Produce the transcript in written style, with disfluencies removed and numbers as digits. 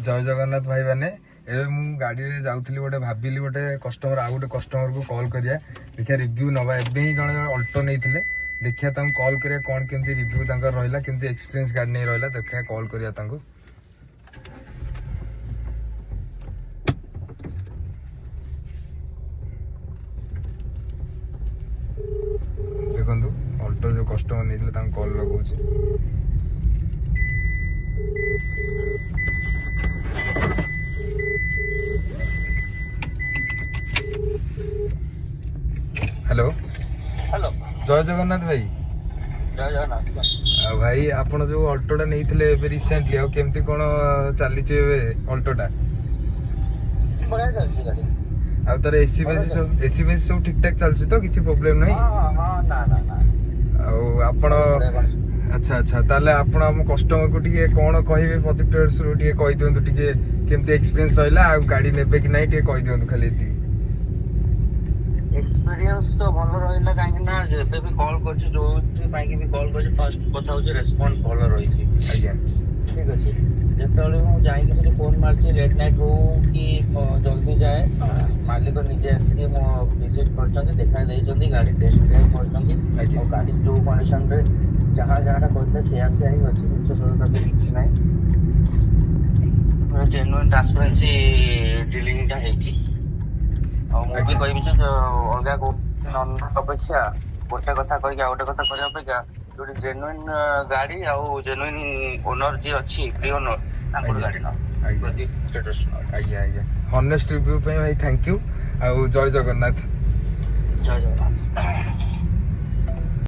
जय जगन्नाथ भाई मैंने मु गाड़ी रे जाउथली गोटे भाबिली गोटे कस्टमर आ गोटे कस्टमर को कॉल करिया देखिया रिव्यू नबा एबे ही जने अल्टो नैथिले देखिया तांको कॉल करिया कोन केमती रिव्यू तांकर रहला केमती एक्सपीरियंस गाड़ी नै रहला देखिया कॉल करिया तांको देखंतु अल्टो जो कस्टमर नैथिले तांको कॉल लगाउछि हेलो हेलो जय जगन्नाथ भाई जय जगन्नाथ भाई आपण जो अल्टोटा नैथिले रिसेंटली आ केमती कोन चली चे अल्टोटा बढ़िया चलची गाड़ी आ तार एसी बेसी सब ठीक ठाक चलची तो किछि प्रॉब्लम नहीं हां हां ना ना ना आ आपण अच्छा अच्छा ताले आपण हम कस्टमर को टिके कोन कहिबे प्रतिक्रिया शुरू टिके कहि दियंतु टिके केमती एक्सपीरियंस रहला आ गाड़ी नेबे कि नहीं टिके कहि दियंतु खाली एती एक्सपीरियंस तो भलो रहिला काहे ना जेबे भी कॉल करछि जो पाई भी कॉल करछि फर्स्ट कथा होछि रेस्पॉन्स भलो रहिछि आज्ञा ठीक अछि जेतले मु जाई कि फोन मारछि लेट नाइट हो कि जल्दी जाए मालिक निजे आसी मो विजिट करछन्ती देखा दैछन्ती गाड़ी टेस्ट ड्राइव करछन्ती और गाड़ी जो कंडीशन रे जहां जहां कहते से आसे ही अछि कुछ सरता किछि नै जेन्युइन ट्रांसपेरेंसी डीलिंग ता हेछि और मुझे कोई भी अलग को अपेक्षा गोटे कथा कह गोटे कथा करने अपेक्षा जो जेन्युइन गाड़ी आउ जेन्युइन ओनर जी अच्छी प्री ओनर गाड़ी ना आज्ञा आज्ञा हॉनेस्ट रिव्यू पे भाई थैंक यू आ जय जगन्नाथ जय जगन्नाथ।